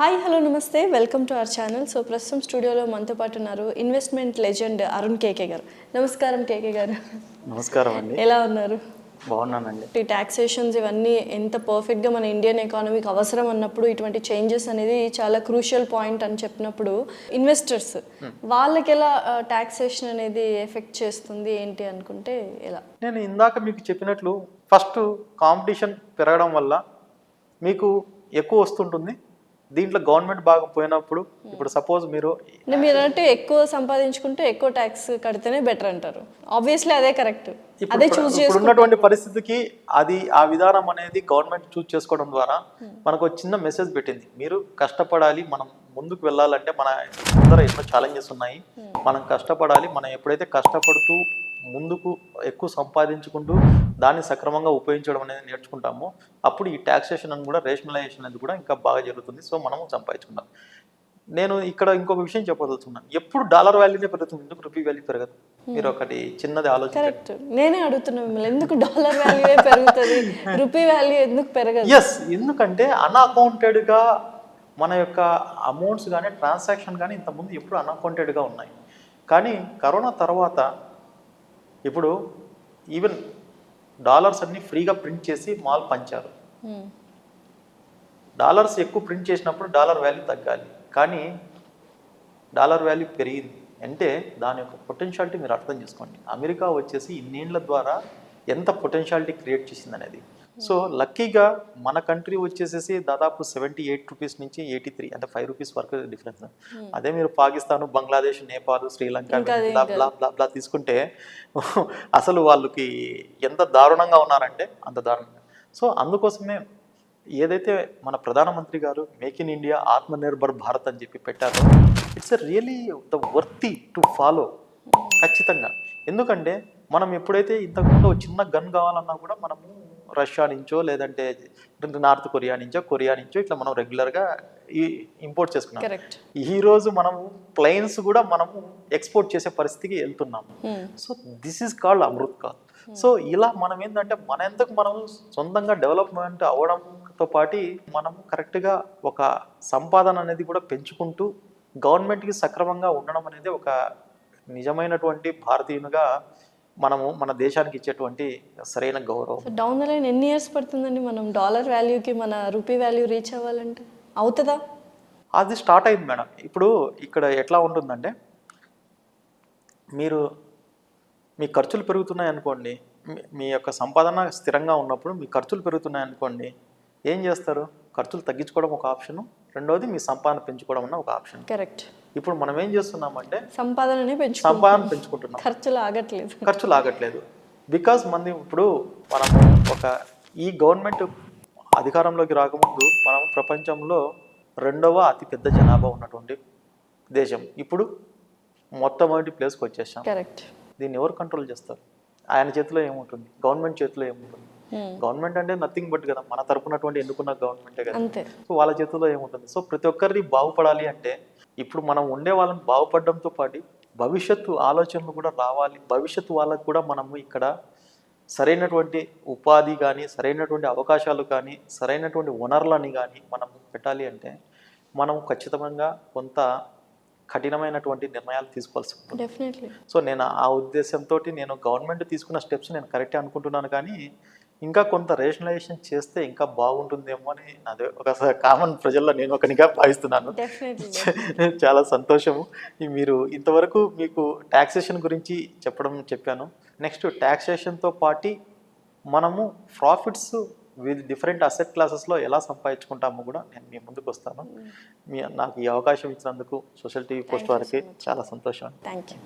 Hi hello నమస్తే welcome to our channel. So ప్రస్తుతం స్టూడియోలో మనతో పాటు ఉన్నారు ఇన్వెస్ట్మెంట్ లెజెండ్ అరుణ్ కేకే గారు. నమస్కారం కేకే గారు. నమస్కారం అండి. ఎలా ఉన్నారు? బాగున్నానండి. ఈ టాక్సేషన్స్ ఇవన్నీ ఎంత పర్ఫెక్ట్గా మన ఇండియన్ ఎకానమీకి అవసరం అన్నప్పుడు ఇటువంటి చేంజెస్ అనేది చాలా క్రూషియల్ పాయింట్ అని చెప్పినప్పుడు ఇన్వెస్టర్స్ వాళ్ళకి ఎలా టాక్సేషన్ అనేది ఎఫెక్ట్ చేస్తుంది ఏంటి అనుకుంటే ఎలా? నేను ఇందాక మీకు చెప్పినట్లు ఫస్ట్ కాంపిటీషన్ పెరగడం వల్ల మీకు ఎక్కువ వస్తుంటుంది. దీంట్లో గవర్నమెంట్ బాగా పోయినప్పుడు ఇప్పుడు సపోజ్ మీరు అంటే ఎక్కువ సంపాదించుకుంటే ఎక్కువ ట్యాక్స్ కడితేనే బెటర్ అంటారు. ఆబ్వియస్లీ అదే కరెక్ట్. అదే చూస్ ఇప్పుడు ఉన్నటువంటి పరిస్థితికి అది ఆ విధానం అనేది గవర్నమెంట్ చూస్ చేసుకోవడం ద్వారా మనకు ఒక చిన్న మెసేజ్ పెట్టింది. మీరు కష్టపడాలి, మనం ముందుకు వెళ్ళాలంటే మన ముందర ఎన్నో ఛాలెంజెస్ ఉన్నాయి, మనం కష్టపడాలి. మనం ఎప్పుడైతే కష్టపడుతూ ముందుకు ఎక్కువ సంపాదించుకుంటూ దాన్ని సక్రమంగా ఉపయోగించడం అనేది నేర్చుకుంటామో అప్పుడు ఈ ట్యాక్సేషన్ అని కూడా రేషనలైజేషన్ అనేది కూడా ఇంకా బాగా జరుగుతుంది. సో మనము సంపాదించుకుంటాం. నేను ఇక్కడ ఇంకొక విషయం చెప్పదలుచుకున్నాను. ఎప్పుడు డాలర్ వాల్యూనే పెరుగుతుంది, ఎందుకు రూపీ వాల్యూ పెరగదు? మీరు ఒకటి చిన్నది ఆలోచించండి. నేనే అడుగుతున్నా మిమ్మల్ని, ఎందుకు డాలర్ వాల్యూ పెరుగుతుంది, రూపీ వాల్యూ ఎందుకు పెరగదు? ఎస్, ఎందుకంటే అన్అకౌంటెడ్గా మన యొక్క అమౌంట్స్ కానీ ట్రాన్సాక్షన్ కానీ ఇంతకుముందు ఎప్పుడు అన్అకౌంటెడ్గా ఉన్నాయి. కానీ కరోనా తర్వాత ఇప్పుడు ఈవెన్ డాలర్స్ అన్ని ఫ్రీగా ప్రింట్ చేసి మాల్ పంచారు. డాలర్స్ ఎక్కువ ప్రింట్ చేసినప్పుడు డాలర్ వాల్యూ తగ్గాలి, కానీ డాలర్ వాల్యూ పెరిగింది అంటే దాని యొక్క పొటెన్షియాలిటీ మీరు అర్థం చేసుకోండి. అమెరికా వచ్చేసి ఇన్నేళ్ల ద్వారా ఎంత పొటెన్షియాలిటీ క్రియేట్ చేసింది అనేది. సో లక్కీగా మన కంట్రీ వచ్చేసేసి దాదాపు 78 రూపీస్ నుంచి 83 అంటే 5 రూపీస్ వరకు డిఫరెన్స్. అదే మీరు పాకిస్తాన్, బంగ్లాదేశ్, నేపాల్, శ్రీలంక బ్లా తీసుకుంటే అసలు వాళ్ళకి ఎంత దారుణంగా ఉన్నారంటే అంత దారుణంగా. సో అందుకోసమే ఏదైతే మన ప్రధానమంత్రి గారు make in India, Atmanirbhar Bharat అని చెప్పి పెట్టారో it's really the worthy to follow ఖచ్చితంగా. ఎందుకంటే మనం ఎప్పుడైతే ఇంతకుముందు చిన్న గన్ కావాలన్నా కూడా మనము రష్యా నుంచో లేదంటే నార్త్ కొరియా నుంచో ఇట్లా మనం రెగ్యులర్గా ఇంపోర్ట్ చేసుకున్నాం. ఈ రోజు మనము ప్లైన్స్ కూడా మనము ఎక్స్పోర్ట్ చేసే పరిస్థితికి వెళ్తున్నాము. So this is called Amrit call. So ఇలా మనం ఏంటంటే మన ఎంతకు మనం సొంతంగా డెవలప్మెంట్ అవ్వడంతో పాటు మనము కరెక్ట్గా ఒక సంపాదన అనేది కూడా పెంచుకుంటూ గవర్నమెంట్కి సక్రమంగా ఉండడం అనేది ఒక నిజమైనటువంటి భారతీయునిగా మనము మన దేశానికి ఇచ్చేటువంటి సరైన గౌరవం. డౌన్ ద లైన్ ఎన్ని ఇయర్స్ పడుతుందండి మనం డాలర్ వాల్యూకి మన రూపీ వాల్యూ రీచ్ అవ్వాలంటే? అవుతుందా? అది స్టార్ట్ అయింది మేడం. ఇప్పుడు ఇక్కడ ఎట్లా ఉంటుందంటే మీరు మీ ఖర్చులు పెరుగుతున్నాయి అనుకోండి, మీ యొక్క సంపాదన స్థిరంగా ఉన్నప్పుడు మీ ఖర్చులు పెరుగుతున్నాయి అనుకోండి, ఏం చేస్తారు? ఖర్చులు తగ్గించుకోవడం ఒక ఆప్షను, రెండవది మీ సంపాదన పెంచుకోవడం అన్న ఒక ఆప్షన్. కరెక్ట్. ఇప్పుడు మనం ఏం చేస్తున్నామంటే సంపాదన పెంచుకుంటున్నాం, ఖర్చులు ఆగట్లేదు. బికాస్ మంది ఇప్పుడు మనము ఈ గవర్నమెంట్ అధికారంలోకి రాకముందు మనం ప్రపంచంలో 2వ అతిపెద్ద జనాభా ఉన్నటువంటి దేశం. ఇప్పుడు మొట్టమొదటి ప్లేస్కి వచ్చేసాం. దీన్ని ఎవరు కంట్రోల్ చేస్తారు? ఆయన చేతిలో ఏముంటుంది? గవర్నమెంట్ చేతిలో ఏముంటుంది? గవర్నమెంట్ అంటే నథింగ్ బట్ కదా మన తరపునటువంటి ఎన్నుకున్న గవర్నమెంటే కదా. సో వాళ్ళ చేతుల్లో ఏముంటుంది? సో ప్రతి ఒక్కరిని బాగుపడాలి అంటే ఇప్పుడు మనం ఉండే వాళ్ళని బాగుపడడంతో పాటు భవిష్యత్తు ఆలోచనలు కూడా రావాలి. భవిష్యత్తు వాళ్ళకు కూడా మనము ఇక్కడ సరైనటువంటి ఉపాధి కానీ, సరైనటువంటి అవకాశాలు కానీ, సరైనటువంటి వనరులని కానీ మనం పెట్టాలి అంటే మనం ఖచ్చితంగా కొంత కఠినమైనటువంటి నిర్ణయాలు తీసుకోవాల్సి ఉంటుంది. సో నేను ఆ ఉద్దేశంతో నేను గవర్నమెంట్ తీసుకున్న స్టెప్స్ నేను కరెక్టే అనుకుంటున్నాను, కానీ ఇంకా కొంత రేషనలైజేషన్ చేస్తే ఇంకా బాగుంటుందేమో అని అదే ఒక కామన్ ప్రజల్లో నేను ఒకనిగా భావిస్తున్నాను. చాలా సంతోషము. మీరు ఇంతవరకు మీకు ట్యాక్సేషన్ గురించి చెప్పాను. నెక్స్ట్ ట్యాక్సేషన్తో పాటు మనము ప్రాఫిట్స్ విత్ డిఫరెంట్ అసెట్ క్లాసెస్లో ఎలా సంపాదించుకుంటామో కూడా నేను మీ ముందుకు వస్తాను. నాకు ఈ అవకాశం ఇచ్చినందుకు సోషల్ టీవీ పోస్ట్ వారికి చాలా సంతోషం. Thank you.